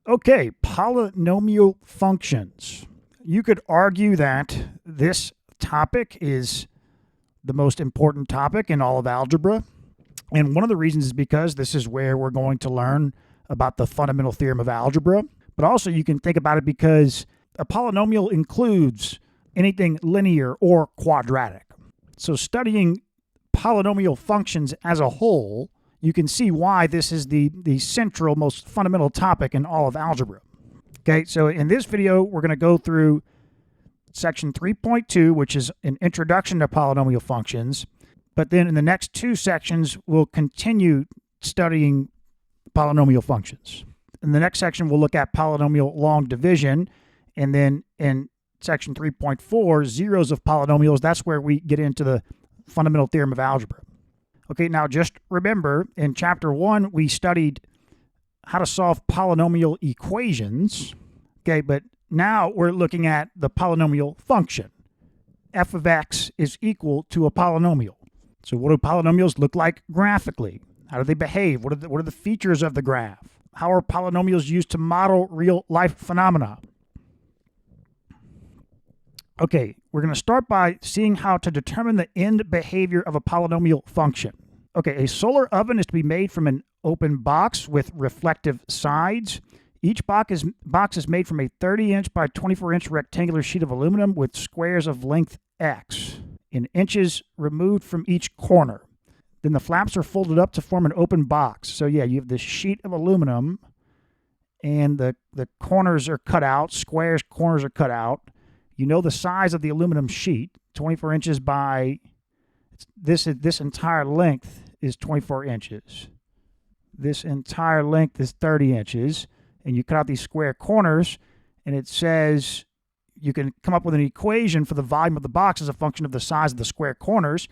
Okay, polynomial functions. You could argue that this topic is the most important topic in all of algebra. And one of the reasons is because this is where we're going to learn about the fundamental theorem of algebra. But also you can think about it because a polynomial includes anything linear or quadratic. So studying polynomial functions as a whole, you can see why this is the central, most fundamental topic in all of algebra. Okay, so in this video, we're going to go through section 3.2, which is an introduction to polynomial functions. But then in the next two sections, we'll continue studying polynomial functions. In the next section, we'll look at polynomial long division. And then in section 3.4, zeros of polynomials, that's where we get into the fundamental theorem of algebra. Okay, now just remember, in chapter 1, we studied how to solve polynomial equations. Okay, but now we're looking at the polynomial function. F of x is equal to a polynomial. So what do polynomials look like graphically? How do they behave? What are the features of the graph? How are polynomials used to model real-life phenomena? Okay, we're going to start by seeing how to determine the end behavior of a polynomial function. Okay, a solar oven is to be made from an open box with reflective sides. Each box is made from a 30-inch by 24-inch rectangular sheet of aluminum with squares of length x in inches removed from each corner. Then the flaps are folded up to form an open box. So yeah, you have this sheet of aluminum and the corners are cut out, corners are cut out. You know the size of the aluminum sheet, 24 inches by, this entire length is 24 inches. This entire length is 30 inches. And you cut out these square corners, and it says you can come up with an equation for the volume of the box as a function of the size of the square corners.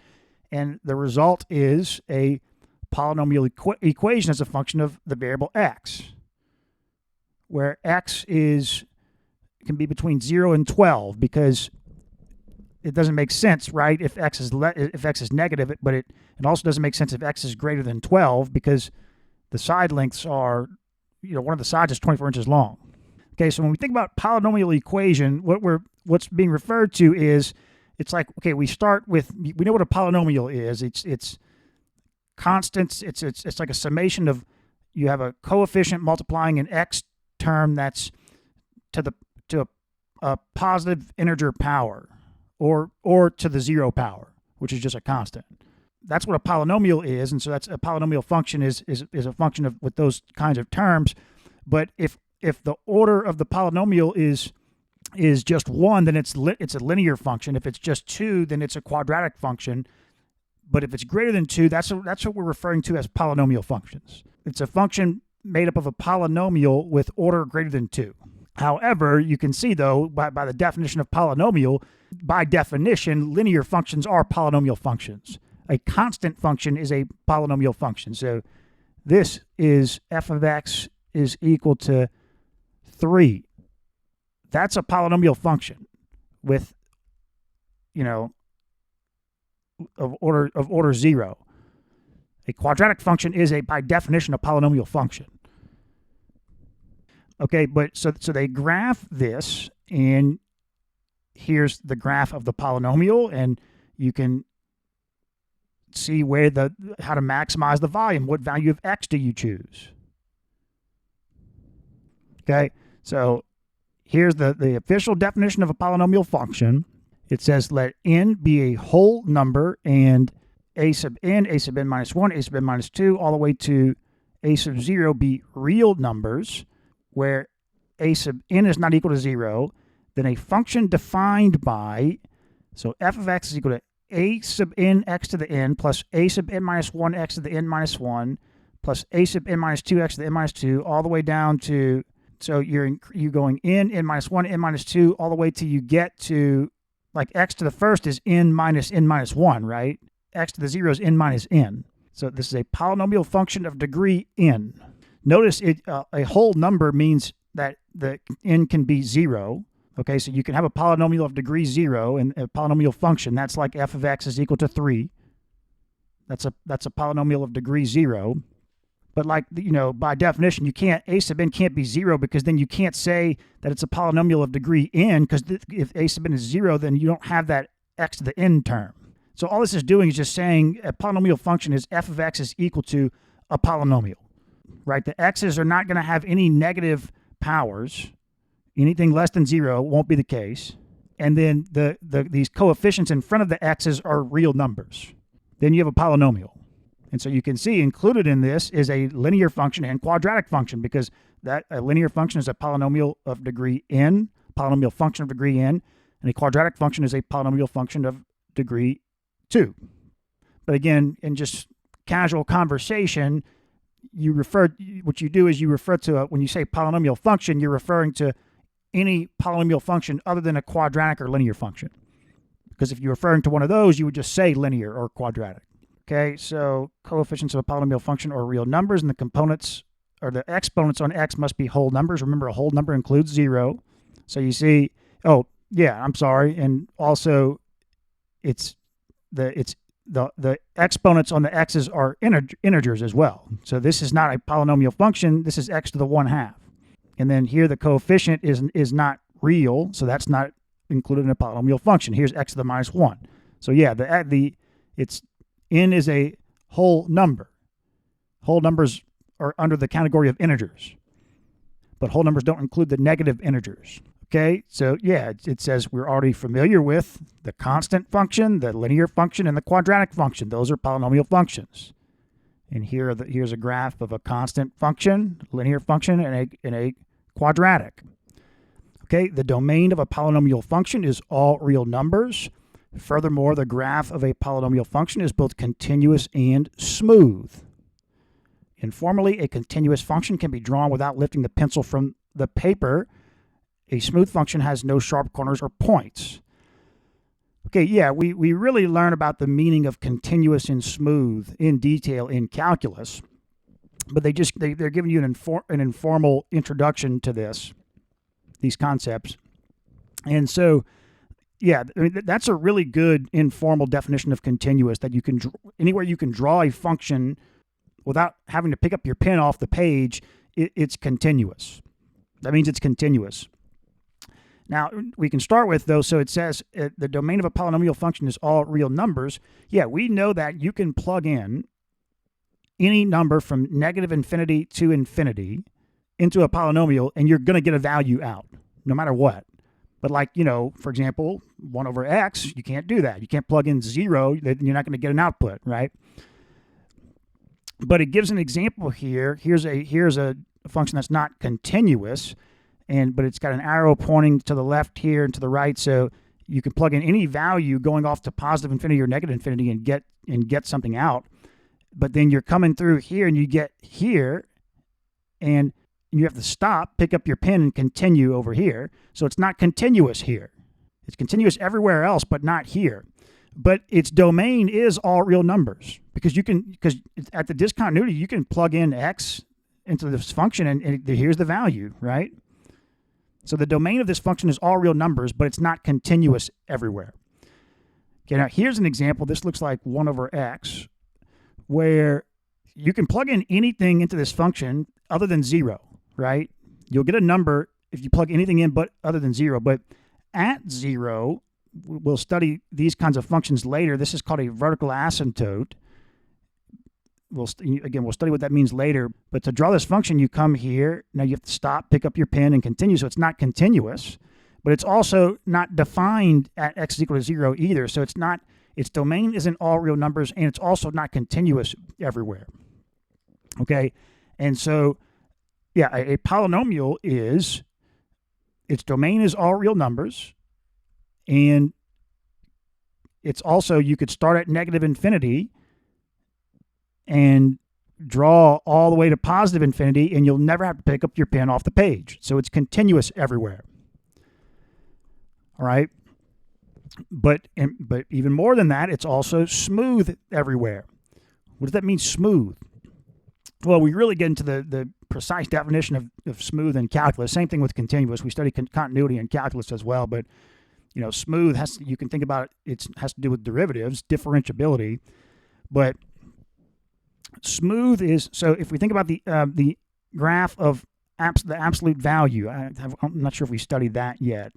And the result is a polynomial equation as a function of the variable x, where x can be between 0 and 12 because it doesn't make sense, right, if x is negative, but it also doesn't make sense if x is greater than 12 because the side lengths are, one of the sides is 24 inches long. Okay, so when we think about polynomial equation, what's being referred to is, it's like, okay, we know what a polynomial is. It's constants. It's like a summation of, you have a coefficient multiplying an x term that's to a positive integer power, or to the 0 power, which is just a constant. That's what a polynomial is, and so that's a polynomial function is a function of with those kinds of terms. But if the order of the polynomial is just 1, then it's a linear function. If it's just 2, then it's a quadratic function. But if it's greater than 2, that's what we're referring to as polynomial functions. It's a function made up of a polynomial with order greater than 2. However, you can see, though, by the definition of polynomial, by definition, linear functions are polynomial functions. A constant function is a polynomial function. So this is f of x is equal to 3. That's a polynomial function with, of order 0. A quadratic function is by definition a polynomial function. Okay, but so they graph this, and here's the graph of the polynomial, and you can see how to maximize the volume. What value of x do you choose? Okay, so here's the official definition of a polynomial function. It says let n be a whole number and a sub n minus 1, a sub n minus 2, all the way to a sub 0 be real numbers, where a sub n is not equal to 0, then a function defined by, so f of x is equal to a sub n x to the n plus a sub n minus 1 x to the n minus 1 plus a sub n minus 2 x to the n minus 2, all the way down to, so you're going n minus 1, n minus 2, all the way till you get to, like, x to the first is n minus 1, right? X to the 0 is n minus n. So this is a polynomial function of degree n. Notice a whole number means that the n can be 0. Okay, so you can have a polynomial of degree 0 and a polynomial function. That's like f of x is equal to 3. That's a polynomial of degree 0. But like, by definition, a sub n can't be 0, because then you can't say that it's a polynomial of degree n, because if a sub n is 0, then you don't have that x to the n term. So all this is doing is just saying a polynomial function is f of x is equal to a polynomial, right? The x's are not going to have any negative powers. Anything less than 0 won't be the case. And then these coefficients in front of the x's are real numbers. Then you have a polynomial. And so you can see included in this is a linear function and quadratic function, because a linear function is a polynomial of degree n, polynomial function of degree n, and a quadratic function is a polynomial function of degree 2. But again, in just casual conversation, what you do is you refer to, when you say polynomial function, you're referring to any polynomial function other than a quadratic or linear function. Because if you're referring to one of those, you would just say linear or quadratic. Okay, so coefficients of a polynomial function are real numbers, and the components, or the exponents on x, must be whole numbers. Remember, a whole number includes 0. So you see, oh yeah, I'm sorry, and also the exponents on the x's are integers as well. So this is not a polynomial function. This is x to the 1/2, and then here the coefficient is not real, so that's not included in a polynomial function. Here's x to the -1. So yeah, n is a whole number. Whole numbers are under the category of integers, but whole numbers don't include the negative integers. Okay, so yeah, it says we're already familiar with the constant function, the linear function, and the quadratic function. Those are polynomial functions. And here's a graph of a constant function, linear function, and a quadratic. Okay, the domain of a polynomial function is all real numbers. Furthermore, the graph of a polynomial function is both continuous and smooth. Informally, a continuous function can be drawn without lifting the pencil from the paper. A smooth function has no sharp corners or points. Okay, yeah, we really learn about the meaning of continuous and smooth in detail in calculus, but they're giving you an informal introduction to these concepts. And so, yeah, I mean, that's a really good informal definition of continuous, that you can anywhere you can draw a function without having to pick up your pen off the page, it's continuous. That means it's continuous. Now, we can start with, though, so it says the domain of a polynomial function is all real numbers. Yeah, we know that you can plug in any number from -infinity to infinity into a polynomial, and you're going to get a value out, no matter what. But like, for example, 1 over x, you can't do that. You can't plug in 0, then you're not going to get an output, right? But it gives an example here. Here's a function that's not continuous, but it's got an arrow pointing to the left here and to the right, so you can plug in any value going off to positive infinity or negative infinity and get something out. But then you're coming through here and you get here, and you have to stop, pick up your pen, and continue over here. So it's not continuous here. It's continuous everywhere else, but not here. But its domain is all real numbers, because at the discontinuity, you can plug in x into this function, and here's the value, right? So the domain of this function is all real numbers, but it's not continuous everywhere. Okay, now here's an example. This looks like 1 over x, where you can plug in anything into this function other than 0. Right? You'll get a number if you plug anything in but other than 0. But at 0, we'll study these kinds of functions later. This is called a vertical asymptote. We'll study what that means later. But to draw this function, you come here. Now you have to stop, pick up your pen, and continue. So it's not continuous, but it's also not defined at x is equal to 0 either. So its domain isn't all real numbers, and it's also not continuous everywhere. Okay? And so, yeah, a polynomial its domain is all real numbers, and it's also, you could start at -infinity and draw all the way to positive infinity, and you'll never have to pick up your pen off the page. So it's continuous everywhere. All right? But even more than that, it's also smooth everywhere. What does that mean, smooth? Well, we really get into the precise definition of smooth in calculus. Same thing with continuous. We study continuity in calculus as well, but smooth you can think about it has to do with derivatives, differentiability. But Smooth is, so if we think about the graph of the absolute value, I'm not sure if we studied that yet.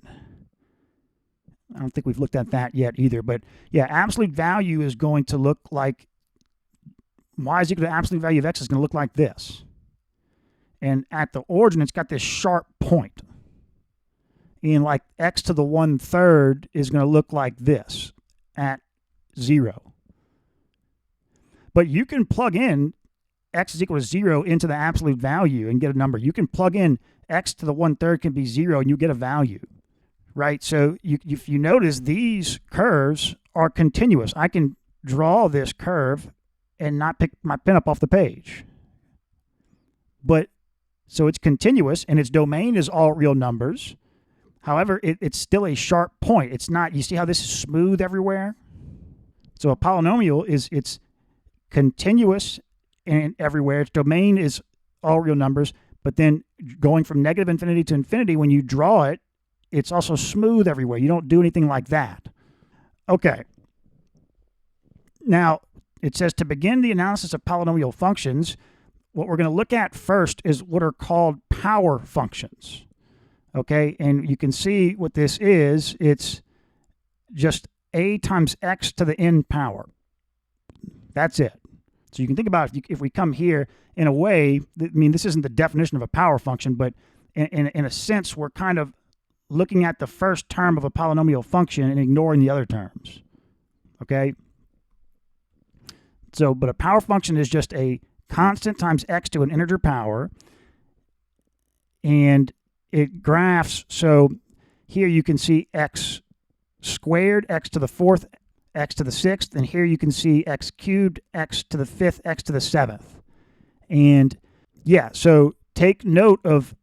I don't think we've looked at that yet either. But yeah, absolute value is going to look like, y is equal to absolute value of x is going to look like this. And at the origin, it's got this sharp point. And like x to the 1/3 is going to look like this at 0. But you can plug in x is equal to 0 into the absolute value and get a number. You can plug in x to the 1/3 can be 0 and you get a value, right? So if you notice, these curves are continuous. I can draw this curve and not pick my pen up off the page. But so it's continuous and its domain is all real numbers. However, it's still a sharp point. It's not, you see how this is smooth everywhere? So a polynomial it's continuous and everywhere. Its domain is all real numbers, but then going from negative infinity to infinity, when you draw it, it's also smooth everywhere. You don't do anything like that. Okay. Now, it says to begin the analysis of polynomial functions, what we're going to look at first is what are called power functions. Okay, and you can see what this is. It's just a times x to the n power. That's it. So you can think about if we come here, in a way, I mean, this isn't the definition of a power function, but in a sense, we're kind of looking at the first term of a polynomial function and ignoring the other terms. Okay? So, but a power function is just a constant times x to an integer power, and it graphs. So here you can see x squared, x to the 4th, x to the 6th, and here you can see x cubed, x to the 5th, x to the 7th. And yeah, so take note of,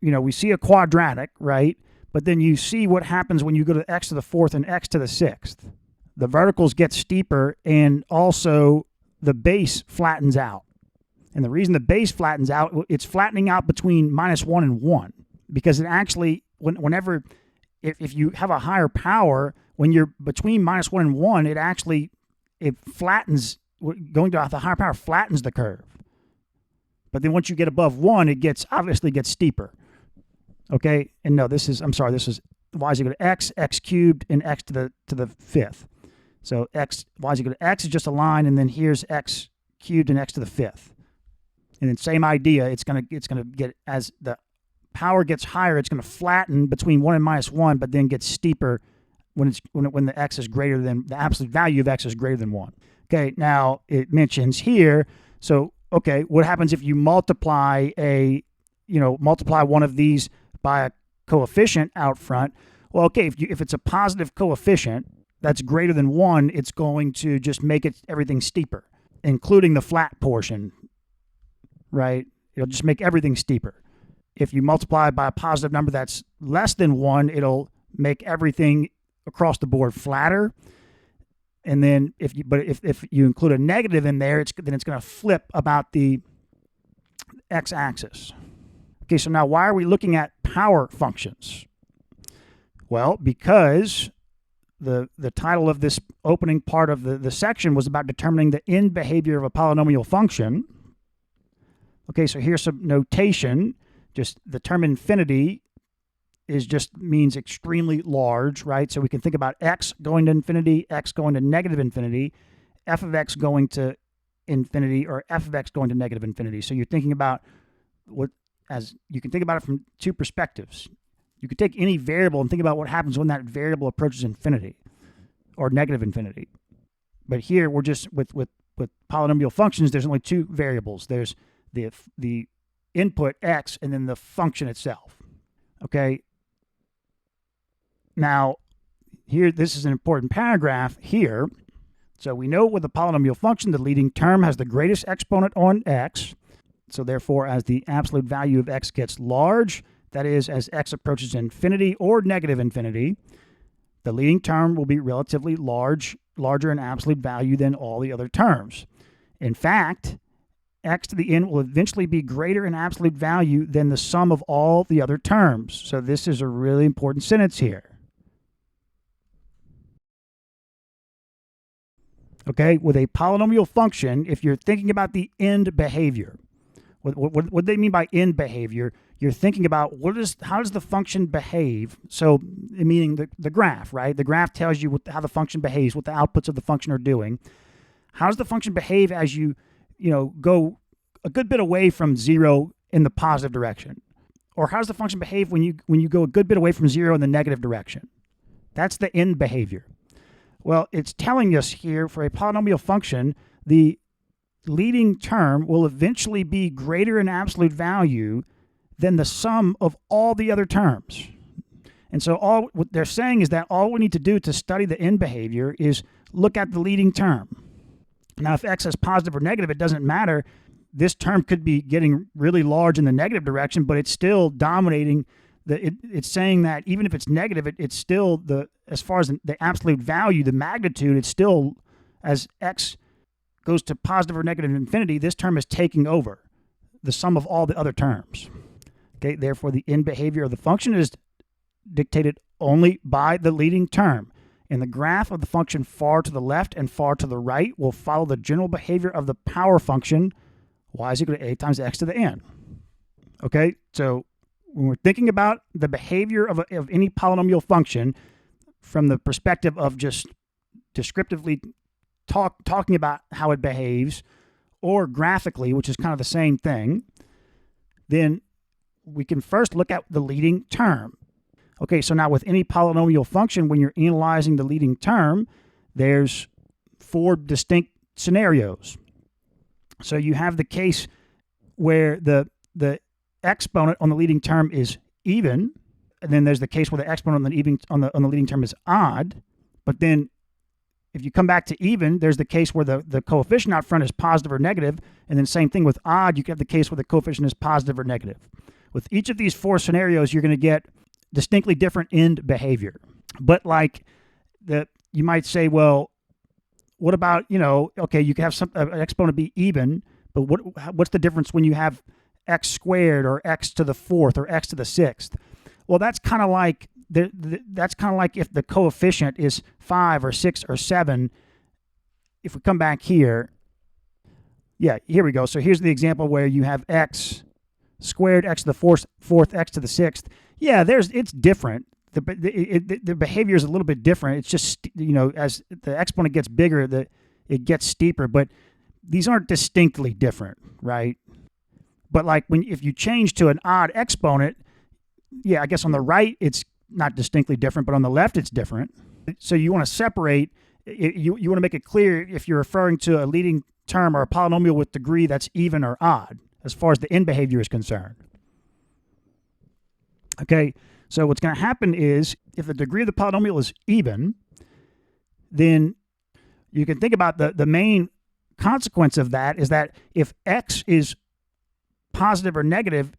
we see a quadratic, right? But then you see what happens when you go to x to the 4th and x to the 6th. The verticals get steeper, and also the base flattens out. And the reason the base flattens out, it's flattening out between -1 and 1. Because it actually, whenever, if you have a higher power, when you're between -1 and 1, it flattens, going to the higher power flattens the curve. But then once you get above 1, it obviously gets steeper. Okay, and no, this is y is equal to x, x cubed, and x to the 5th. So y is equal to x is just a line, and then here's x cubed and x to the 5th. And then same idea, it's gonna get, as the power gets higher, it's going to flatten between 1 and -1, but then get steeper when the x is greater than, the absolute value of x is greater than 1. Okay, now it mentions here, so okay, what happens if you multiply multiply one of these by a coefficient out front? Well, okay, if it's a positive coefficient that's greater than 1, it's going to just make everything steeper, including the flat portion, right? It'll just make everything steeper. If you multiply by a positive number that's less than 1, it'll make everything across the board flatter. And then if you include a negative in there, then it's going to flip about the x-axis. Okay, so now why are we looking at power functions? Well, because the title of this opening part of the section was about determining the end behavior of a polynomial function. Okay, so here's some notation. Just the term infinity means extremely large, right? So we can think about x going to infinity, x going to negative infinity, f of x going to infinity, or f of x going to negative infinity. So you're thinking about you can think about it from two perspectives. You could take any variable and think about what happens when that variable approaches infinity or negative infinity. But here we're just with polynomial functions, there's only two variables. There's the input x and then the function itself. Okay. Now, here, this is an important paragraph here. So we know with a polynomial function, the leading term has the greatest exponent on x. So therefore, as the absolute value of x gets large, that is, as x approaches infinity or negative infinity, the leading term will be relatively larger in absolute value than all the other terms. In fact, x to the n will eventually be greater in absolute value than the sum of all the other terms. So this is a really important sentence here. Okay, with a polynomial function, if you're thinking about the end behavior, what they mean by end behavior, you're thinking about how does the function behave? So, meaning the graph, right? The graph tells you how the function behaves, what the outputs of the function are doing. How does the function behave as you go a good bit away from 0 in the positive direction? Or how does the function behave when you go a good bit away from 0 in the negative direction? That's the end behavior. Well, it's telling us here for a polynomial function, the leading term will eventually be greater in absolute value than the sum of all the other terms. And so what they're saying is that all we need to do to study the end behavior is look at the leading term. Now, if x is positive or negative, it doesn't matter. This term could be getting really large in the negative direction, but it's still dominating. It's saying that even if it's negative, it's still as far as the absolute value, the magnitude, it's still, as x goes to positive or negative infinity, this term is taking over the sum of all the other terms. Okay, therefore the end behavior of the function is dictated only by the leading term. And the graph of the function far to the left and far to the right will follow the general behavior of the power function y is equal to a times x to the n. Okay, so when we're thinking about the behavior of any polynomial function from the perspective of just descriptively talking about how it behaves, or graphically, which is kind of the same thing, then we can first look at the leading term. Okay, so now with any polynomial function, when you're analyzing the leading term, there's 4 distinct scenarios. So you have the case where the exponent on the leading term is even, and then there's the case where the exponent on the leading term is odd. But then if you come back to even, there's the case where the coefficient out front is positive or negative, and then same thing with odd, you can have the case where the coefficient is positive or negative. With each of these 4 scenarios, you're going to get distinctly different end behavior. But like you might say, well, what about, okay, you can have an exponent be even, but what's the difference when you have x squared or x to the 4th or x to the 6th? Well, that's kind of like if the coefficient is 5 or 6 or 7. If we come back here, yeah, here we go. So here's the example where you have x squared, x to the 4th, x to the 6th. Yeah, it's different. The behavior is a little bit different. It's just, as the exponent gets bigger, it gets steeper, but these aren't distinctly different, right? But like if you change to an odd exponent, yeah, I guess on the right, it's not distinctly different, but on the left, it's different. So you want to separate, you want to make it clear if you're referring to a leading term or a polynomial with degree that's even or odd, as far as the end behavior is concerned. Okay, so what's going to happen is if the degree of the polynomial is even, then you can think about the main consequence of that is that if x is positive or negative,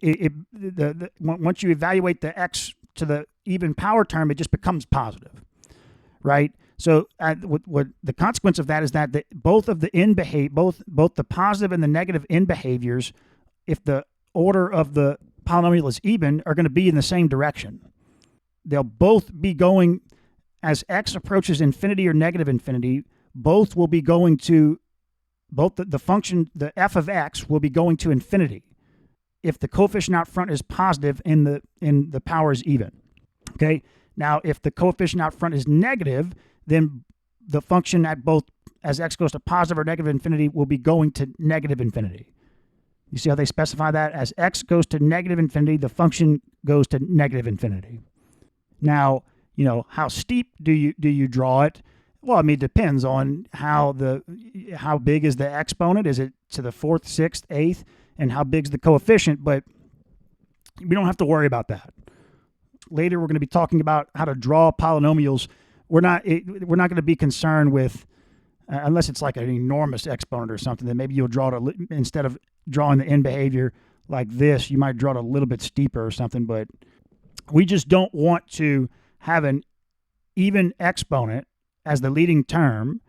once you evaluate the x to the even power term, it just becomes positive, right? So what the consequence of that is that both of the end both the positive and the negative end behaviors, if the order of the polynomial is even, are going to be in the same direction. They'll both be going, as x approaches infinity or negative infinity, both will be going to, the function, the f of x will be going to infinity if the coefficient out front is positive and the power is even. Okay, now if the coefficient out front is negative, then the function as x goes to positive or negative infinity will be going to negative infinity. You see how they specify that? As x goes to negative infinity, the function goes to negative infinity. Now, how steep do you draw it? Well, I mean, it depends on how big is the exponent. Is it to the 4th, 6th, 8th? And how big is the coefficient? But we don't have to worry about that. Later, we're going to be talking about how to draw polynomials. We're not going to be concerned with, unless it's like an enormous exponent or something, then maybe you'll draw it, instead of drawing the end behavior like this, you might draw it a little bit steeper or something. But we just don't want to have an even exponent as the leading term,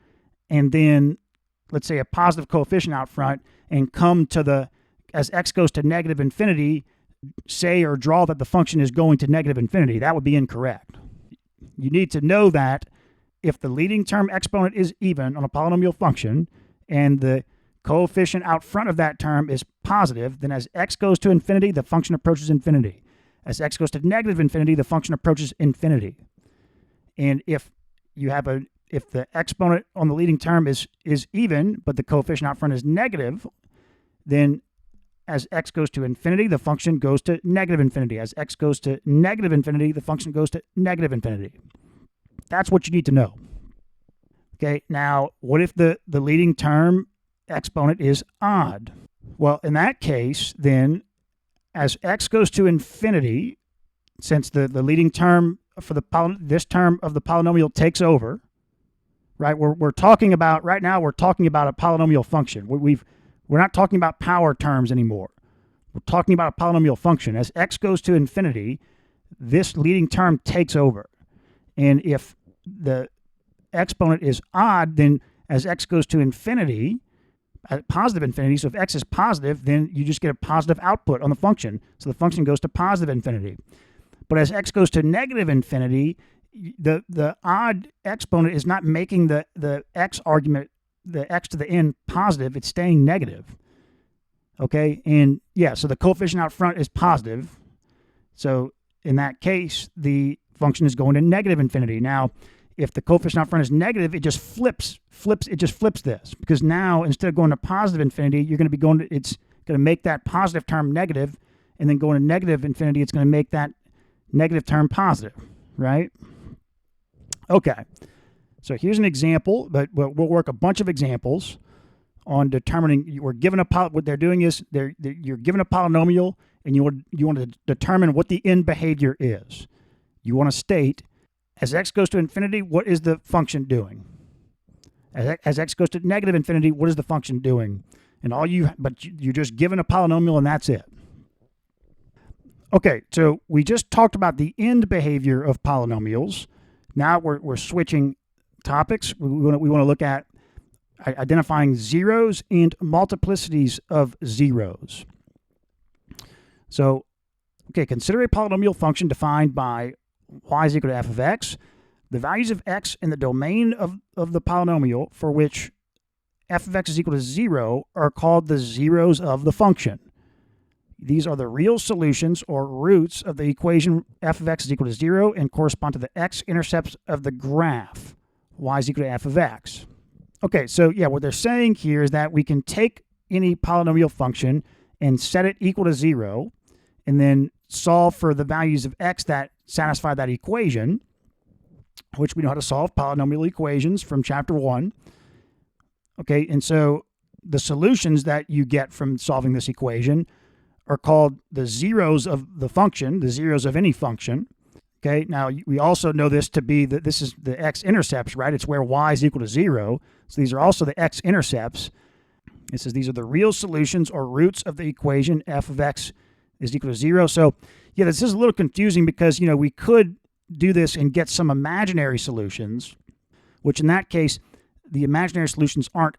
and then let's say a positive coefficient out front, and come to as x goes to negative infinity, say or draw that the function is going to negative infinity. That would be incorrect. You need to know that if the leading term exponent is even on a polynomial function and the coefficient out front of that term is positive, then as x goes to infinity, the function approaches infinity. As x goes to negative infinity, the function approaches infinity. And if the exponent on the leading term is even, but the coefficient out front is negative, then as x goes to infinity, the function goes to negative infinity. As x goes to negative infinity, the function goes to negative infinity. That's what you need to know. Okay, now what if the leading term exponent is odd? Well, in that case, then as x goes to infinity, since the leading term for this term of the polynomial takes over, right? We're talking about right now. We're talking about a polynomial function. We're not talking about power terms anymore. We're talking about a polynomial function. As x goes to infinity, this leading term takes over, and if the exponent is odd, then as x goes to infinity, at positive infinity, so if x is positive, then you just get a positive output on the function. So the function goes to positive infinity. But as x goes to negative infinity, the odd exponent is not making the x argument, the x to the n, positive. It's staying negative. Okay, and yeah, so the coefficient out front is positive. So in that case, the function is going to negative infinity. Now, if the coefficient out front is negative, it just flips this, because now instead of going to positive infinity, you're going to be going to, it's going to make that positive term negative, and then going to negative infinity, it's going to make that negative term positive, right? Okay, so here's an example, but we'll work a bunch of examples on determining. We're given what they're doing is you're given a polynomial, and you want to determine what the end behavior is. You want to state, as x goes to infinity, what is the function doing? As x goes to negative infinity, what is the function doing? And you're just given a polynomial, and that's it. Okay, so we just talked about the end behavior of polynomials. Now we're switching topics. We want to look at identifying zeros and multiplicities of zeros. So, okay, consider a polynomial function defined by y is equal to f of x. The values of x in the domain of the polynomial for which f of x is equal to 0 are called the zeros of the function. These are the real solutions or roots of the equation f of x is equal to 0 and correspond to the x-intercepts of the graph y is equal to f of x. Okay, so yeah, what they're saying here is that we can take any polynomial function and set it equal to 0 and then solve for the values of x that satisfy that equation, which we know how to solve polynomial equations from chapter 1. Okay, and so the solutions that you get from solving this equation are called the zeros of the function, the zeros of any function. Okay, now we also know this to be that this is the x-intercepts, right? It's where y is equal to 0. So these are also the x-intercepts. It says these are the real solutions or roots of the equation f of x is equal to 0. So yeah, this is a little confusing because, you know, we could do this and get some imaginary solutions, which in that case, the imaginary solutions aren't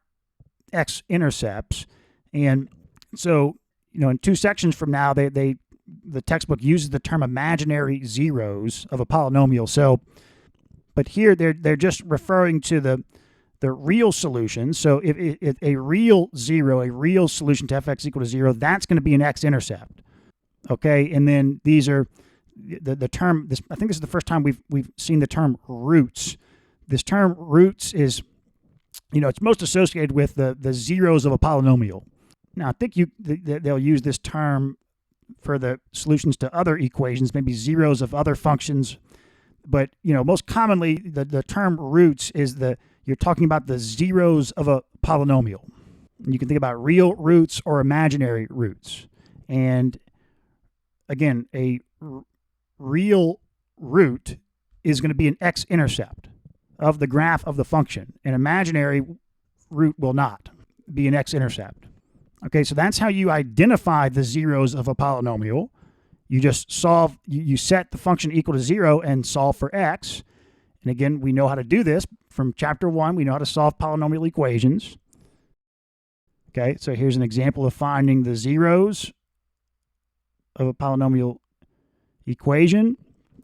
x-intercepts. And so, you know, in 2 sections from now, the textbook uses the term imaginary zeros of a polynomial. So, but here they're just referring to the real solutions. So if a real zero, a real solution to fx equal to 0, that's going to be an x-intercept. Okay, and then these are the term. I think this is the first time we've seen the term roots. This term roots is, you know, it's most associated with the zeros of a polynomial. Now I think they'll use this term for the solutions to other equations, maybe zeros of other functions. But, you know, most commonly the term roots is you're talking about the zeros of a polynomial. And you can think about real roots or imaginary roots. And again, a real root is going to be an x-intercept of the graph of the function. An imaginary root will not be an x-intercept. Okay, so that's how you identify the zeros of a polynomial. You just solve, you set the function equal to 0 and solve for x. And again, we know how to do this from chapter 1. We know how to solve polynomial equations. Okay, so here's an example of finding the zeros of a polynomial equation.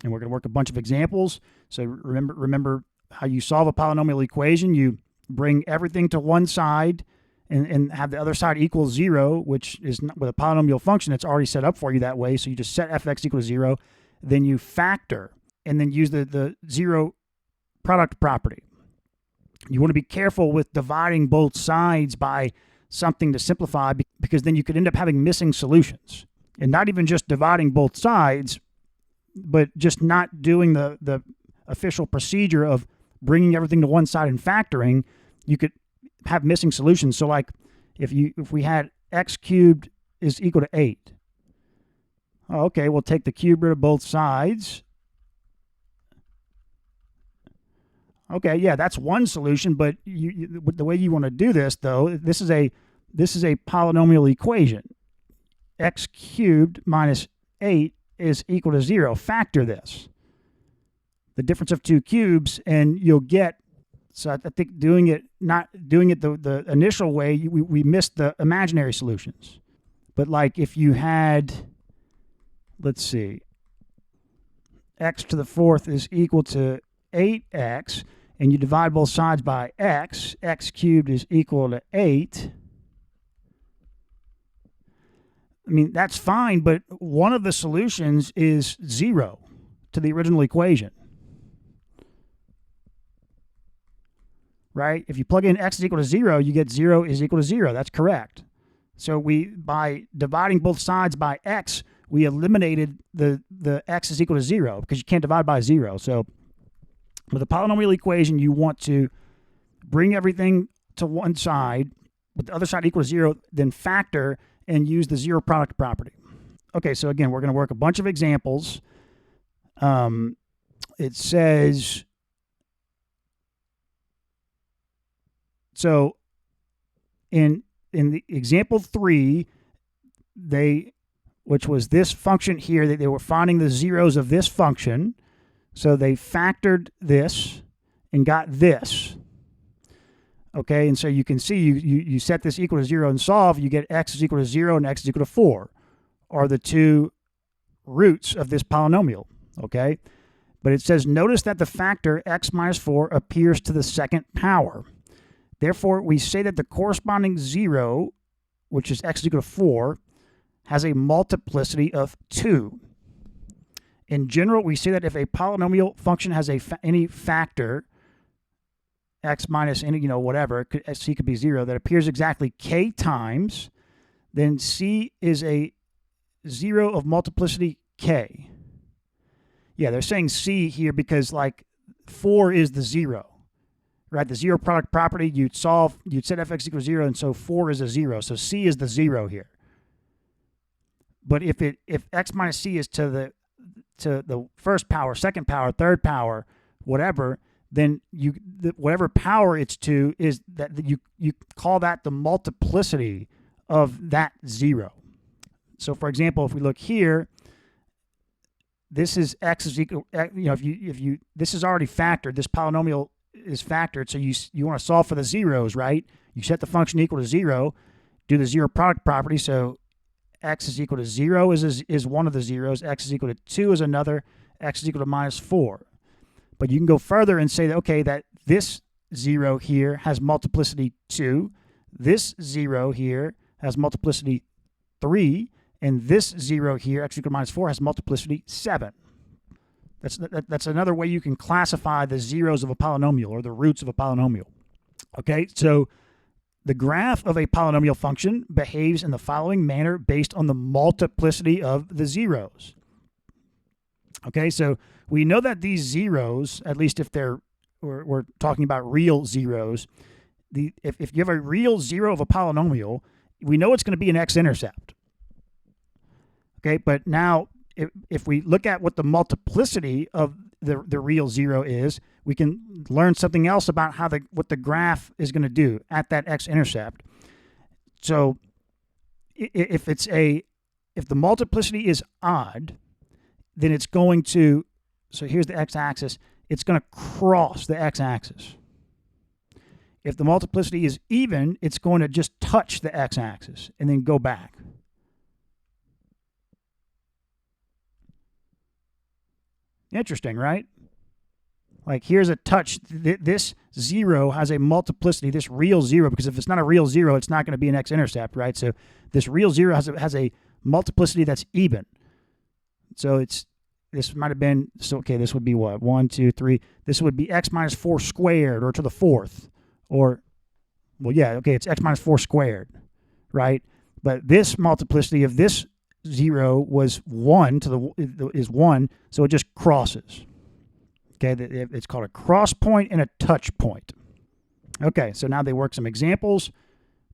And we're going to work a bunch of examples. So remember how you solve a polynomial equation. You bring everything to one side and have the other side equal 0, which is not, with a polynomial function, it's already set up for you that way. So you just set fx equal to 0, then you factor, and then use the zero product property. You want to be careful with dividing both sides by something to simplify, because then you could end up having missing solutions. And not even just dividing both sides, but just not doing the official procedure of bringing everything to one side and factoring, you could have missing solutions. So like if we had x cubed is equal to 8. Oh, okay, we'll take the cube root of both sides. Okay, yeah, that's one solution, but the way you want to do this, though, this is a polynomial equation. X cubed minus 8 is equal to 0. Factor this, the difference of two cubes, and you'll get. So I think not doing it the initial way, we missed the imaginary solutions. But like if you had, let's see, x to the 4th is equal to 8x, and you divide both sides by x, x cubed is equal to 8. I mean, that's fine, but one of the solutions is 0 to the original equation. Right? If you plug in x is equal to 0, you get 0 is equal to 0. That's correct. So by dividing both sides by x, we eliminated the x is equal to 0, because you can't divide by 0. So with a polynomial equation, you want to bring everything to one side with the other side equal to 0, then factor and use the zero product property. Okay, so again, we're going to work a bunch of examples. It says, so in the example 3, which was this function here, they were finding the zeros of this function. So they factored this and got this. Okay, and so you can see you set this equal to 0 and solve, you get x is equal to 0 and x is equal to 4, are the two roots of this polynomial. Okay, but it says, notice that the factor x minus 4 appears to the second power. Therefore, we say that the corresponding 0, which is x is equal to 4, has a multiplicity of 2. In general, we say that if a polynomial function has any factor, x minus any, whatever, c could be 0, that appears exactly k times, then c is a 0 of multiplicity k. Yeah, they're saying c here because like 4 is the 0. Right, the zero product property, you'd set fx equals 0, and so 4 is a 0. So c is the 0 here. But if x minus c is to the first power, second power, third power, whatever, then whatever power it's to is that you call that the multiplicity of that 0. So for example, if we look here, this is x is equal. This is already factored. This polynomial is factored, so you want to solve for the zeros, right? You set the function equal to 0, do the zero product property, so x is equal to 0 is one of the zeros, x is equal to 2 is another, x is equal to minus 4. But you can go further and say that, okay, that this 0 here has multiplicity 2, this 0 here has multiplicity 3, and this 0 here, x equal to minus 4, has multiplicity 7. That's another way you can classify the zeros of a polynomial, or the roots of a polynomial. Okay, so the graph of a polynomial function behaves in the following manner based on the multiplicity of the zeros. Okay, so we know that these zeros, at least if we're talking about real zeros, if you have a real 0 of a polynomial, we know it's going to be an x-intercept. Okay, but now if we look at what the multiplicity of the real 0 is, we can learn something else about what the graph is going to do at that x-intercept. So if the multiplicity is odd, then it's going to, so here's the x-axis, it's going to cross the x-axis. If the multiplicity is even, it's going to just touch the x-axis and then go back. Interesting, right? Like here's a touch. This 0 has a multiplicity, this real 0, because if it's not a real 0, it's not going to be an x-intercept, right? So this real 0 has a multiplicity that's even. So this might have been, so okay, this would be what? 1, 2, 3. This would be x minus 4 squared, or to the 4th. Or, well, yeah, okay, it's x minus 4 squared, right? But this multiplicity of this 0 was 1 is 1, so it just crosses. Okay, it's called a cross point and a touch point. Okay, so now they work some examples,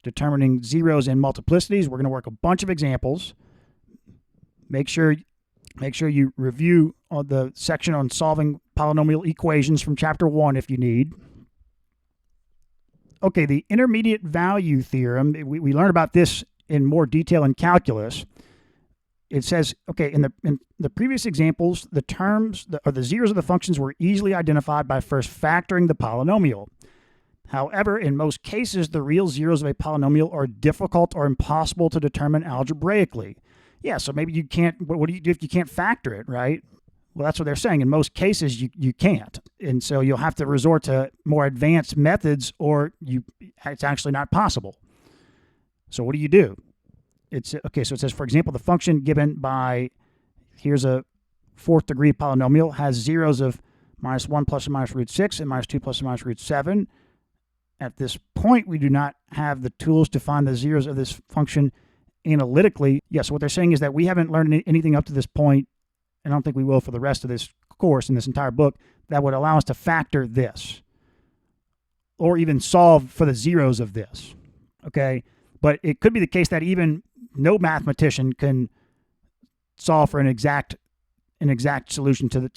determining zeros and multiplicities. We're going to work a bunch of examples. Make sure you review the section on solving polynomial equations from chapter 1 if you need. Okay, the intermediate value theorem, we learned about this in more detail in calculus. It says, okay, in the previous examples, the terms, or the zeros of the functions were easily identified by first factoring the polynomial. However, in most cases, the real zeros of a polynomial are difficult or impossible to determine algebraically. Yeah, so maybe you can't, what do you do if you can't factor it, right? Well, that's what they're saying. In most cases, you can't. And so you'll have to resort to more advanced methods, or it's actually not possible. So what do you do? It's okay, so it says, for example, the function given by, here's a 4th degree polynomial, has zeros of minus 1 plus or minus root 6 and minus 2 plus or minus root 7. At this point, we do not have the tools to find the zeros of this function analytically. Yes, what they're saying is that we haven't learned anything up to this point, and I don't think we will for the rest of this course in this entire book, that would allow us to factor this or even solve for the zeros of this. Okay, but it could be the case that even no mathematician can solve for an exact solution to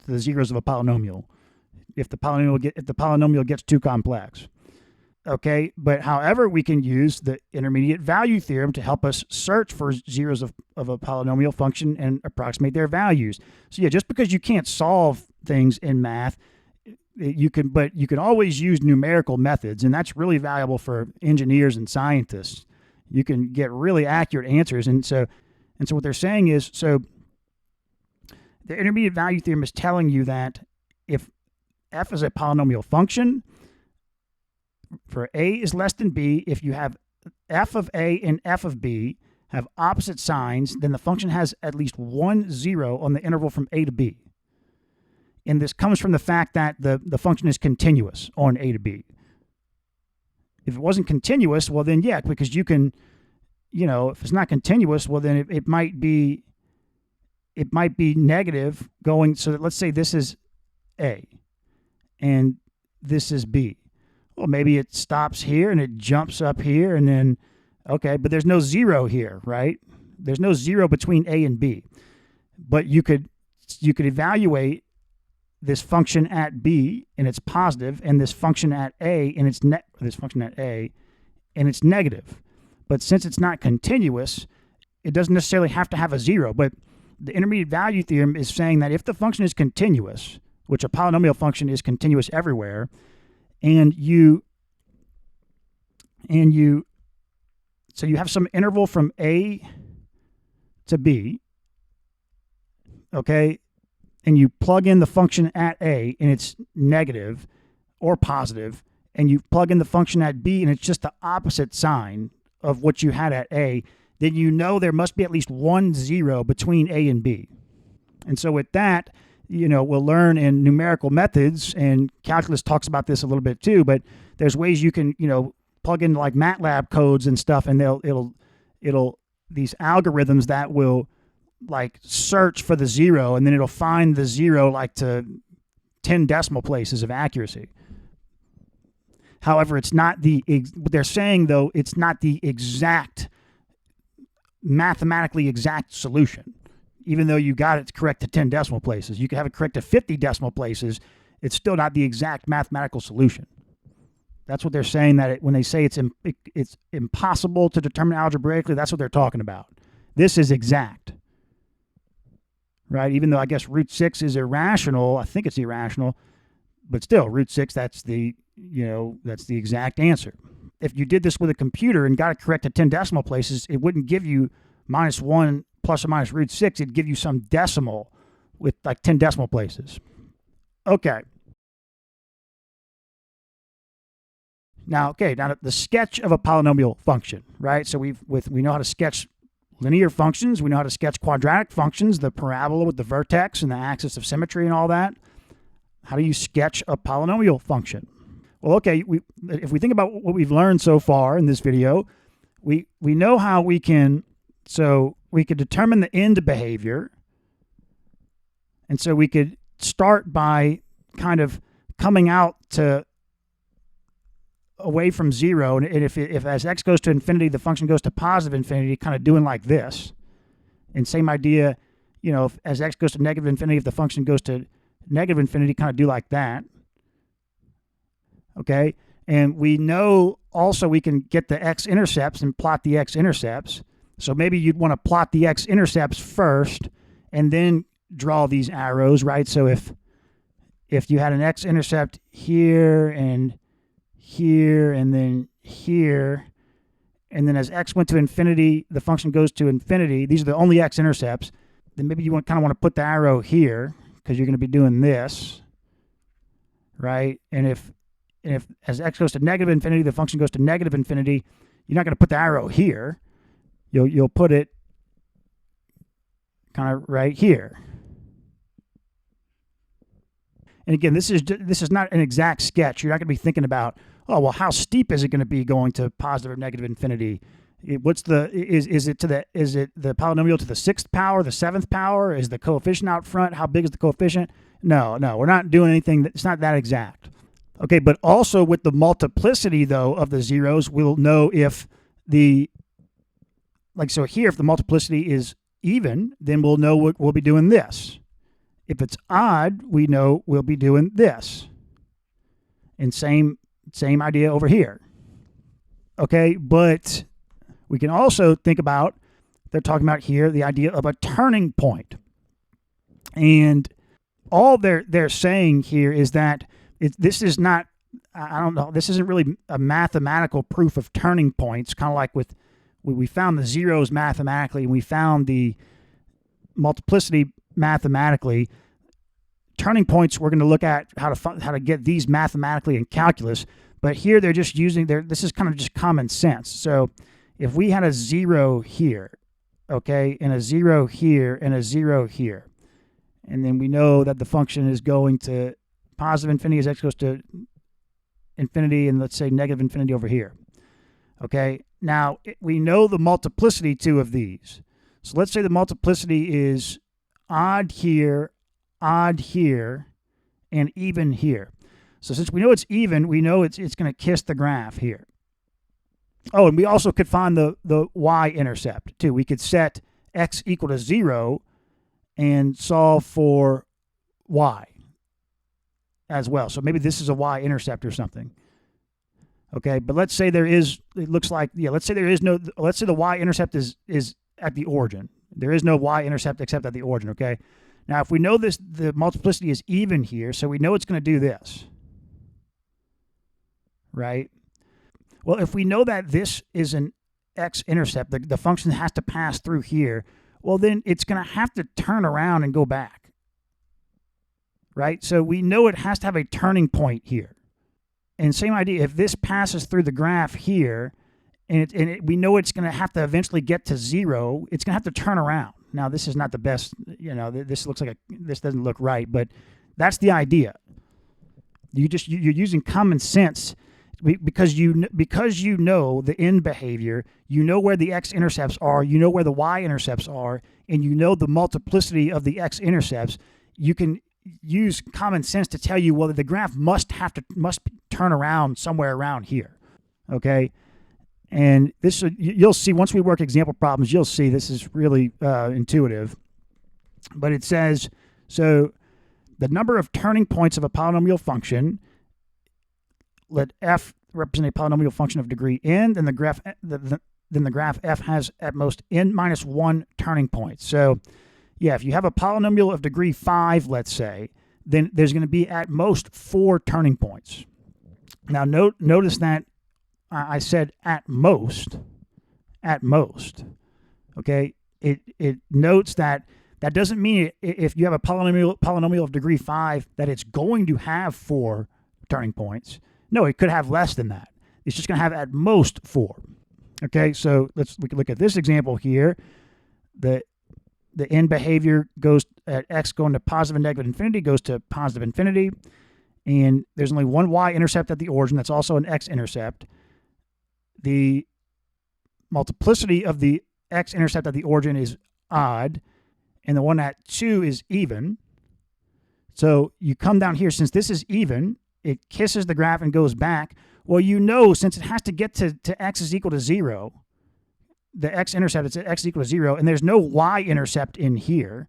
the zeros of a polynomial if the polynomial gets too complex. Okay, but however, we can use the intermediate value theorem to help us search for zeros of a polynomial function and approximate their values. So yeah, just because you can't solve things in math, but you can always use numerical methods, and that's really valuable for engineers and scientists. You can get really accurate answers, and so what they're saying is, so the intermediate value theorem is telling you that if f is a polynomial function, for a is less than b, if you have f of a and f of b have opposite signs, then the function has at least one 0 on the interval from a to b. And this comes from the fact that the function is continuous on a to b. If it wasn't continuous, well then yeah, because you can, if it's not continuous, well then it might be negative going, so that let's say this is a and this is b. Well, maybe it stops here and it jumps up here, and then, okay, but there's no 0 here, right? There's no 0 between a and b. But you could evaluate this function at b and it's positive, and this function at a and it's negative. But since it's not continuous, it doesn't necessarily have to have a 0. But the intermediate value theorem is saying that if the function is continuous, which a polynomial function is continuous everywhere, so you have some interval from a to b, okay, and you plug in the function at a and it's negative or positive, and you plug in the function at b and it's just the opposite sign of what you had at a, then you know there must be at least one 0 between a and b. And so with that, we'll learn in numerical methods, and calculus talks about this a little bit too, but there's ways you can, plug in like MATLAB codes and stuff, and it'll these algorithms that will like search for the 0, and then it'll find the 0 like to 10 decimal places of accuracy. However, it's not what they're saying though, it's not the mathematically exact solution. Even though you got it correct to 10 decimal places, you can have it correct to 50 decimal places, it's still not the exact mathematical solution. That's what they're saying, that when they say it's impossible to determine algebraically, that's what they're talking about. This is exact, right? Even though I guess root 6 is irrational, I think it's irrational, but still, root 6, that's the exact answer. If you did this with a computer and got it correct to 10 decimal places, it wouldn't give you -1 plus or minus root 6, it'd give you some decimal with like 10 decimal places. Okay. Now, okay, now the sketch of a polynomial function, right? So we know how to sketch linear functions. We know how to sketch quadratic functions, the parabola with the vertex and the axis of symmetry and all that. How do you sketch a polynomial function? Well, okay, if we think about what we've learned so far in this video, we know how we can, so we could determine the end behavior. And so we could start by kind of coming out to away from 0, and if as x goes to infinity, the function goes to positive infinity, kind of doing like this. And same idea, you know, if as x goes to negative infinity, if the function goes to negative infinity, kind of do like that. Okay, and we know also we can get the x-intercepts and plot the x-intercepts. So maybe you'd want to plot the x-intercepts first and then draw these arrows, right? So if you had an x-intercept here and here and then here, and then as x went to infinity, the function goes to infinity. These are the only x-intercepts. Then maybe you kind of want to put the arrow here because you're going to be doing this, right? And if as x goes to negative infinity, the function goes to negative infinity, you're not going to put the arrow here. You'll put it kind of right here. And again, this is not an exact sketch. You're not going to be thinking about, oh, well, how steep is it going to be going to positive or negative infinity? Is it the polynomial to the 6th power, the 7th power? Is the coefficient out front? How big is the coefficient? No, we're not doing anything. It's not that exact. Okay, but also with the multiplicity, though, of the zeros, we'll know if so here, if the multiplicity is even, then we'll know we'll be doing this. If it's odd, we know we'll be doing this. And same idea over here. Okay, but we can also think about, they're talking about here, the idea of a turning point. And all they're saying here is that this is not, I don't know, this isn't really a mathematical proof of turning points, kind of like we found the zeros mathematically, and we found the multiplicity mathematically. Turning points, we're going to look at how to get these mathematically in calculus, but here they're just using this is kind of just common sense. So if we had a 0 here, okay, and a 0 here and a 0 here, and then we know that the function is going to positive infinity as x goes to infinity, and let's say negative infinity over here. Okay, now we know the multiplicity too of these. So let's say the multiplicity is odd here, and even here. So since we know it's even, we know it's going to kiss the graph here. Oh, and we also could find the y-intercept too. We could set x equal to 0 and solve for y as well. So maybe this is a y-intercept or something. Okay, but let's say there is, it looks like, yeah, let's say there is no, let's say the y-intercept is at the origin. There is no y-intercept except at the origin, okay? Now, if we know the multiplicity is even here, so we know it's going to do this, right? Well, if we know that this is an x-intercept, the function has to pass through here, well, then it's going to have to turn around and go back, right? So we know it has to have a turning point here. And same idea, if this passes through the graph here, we know it's going to have to eventually get to 0, it's going to have to turn around. Now, this is not the best, you know, this looks like this doesn't look right, but that's the idea. You're using common sense because you know the end behavior, you know where the x-intercepts are, you know where the y-intercepts are, and you know the multiplicity of the x-intercepts. You can use common sense to tell you, well, the graph must turn around somewhere around here, okay? And this, you'll see once we work example problems, you'll see this is really intuitive. But it says, so the number of turning points of a polynomial function, let f represent a polynomial function of degree n, then the graph f has at most n minus 1 turning points. So yeah, if you have a polynomial of degree 5, let's say, then there's going to be at most 4 turning points. Now notice that I said at most, okay? It notes that doesn't mean if you have a polynomial of degree 5 that it's going to have 4 turning points. No, it could have less than that. it's just going to have at most 4. Okay, so we can look at this example here. The end behavior goes at x going to positive and negative infinity goes to positive infinity, and there's only one y-intercept at the origin. That's also an x-intercept. The multiplicity of the x-intercept at the origin is odd, and the one at 2 is even. So you come down here, since this is even, it kisses the graph and goes back. Well, you know, since it has to get to x is equal to 0, the x-intercept, it's at x is equal to 0, and there's no y-intercept in here,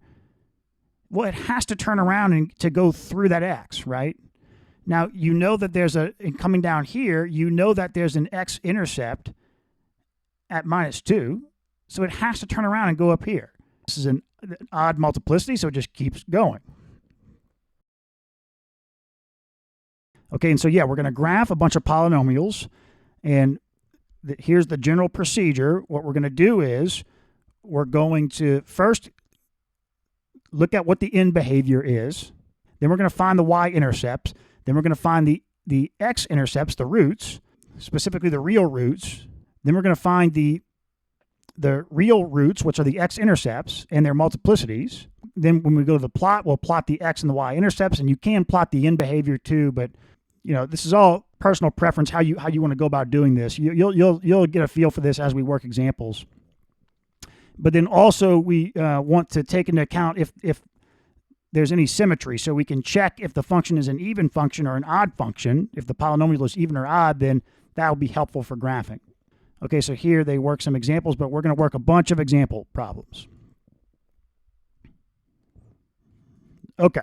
well, it has to turn around and to go through that x, right? Now, you know that there's coming down here, you know that there's an x-intercept at -2, so it has to turn around and go up here. This is an odd multiplicity, so it just keeps going. Okay, and so yeah, we're going to graph a bunch of polynomials, and here's the general procedure. What we're going to do is we're going to first look at what the end behavior is. Then we're going to find the y-intercepts. Then we're going to find the x-intercepts, the roots, specifically the real roots. Then we're going to find the real roots, which are the x-intercepts and their multiplicities. Then when we go to the plot, we'll plot the x and the y-intercepts, and you can plot the end behavior too, but you know, this is all personal preference, how you want to go about doing this. You'll get a feel for this as we work examples. But then also we want to take into account if there's any symmetry, so we can check if the function is an even function or an odd function. If the polynomial is even or odd, then that will be helpful for graphing. Okay, so here they work some examples, but we're going to work a bunch of example problems. Okay.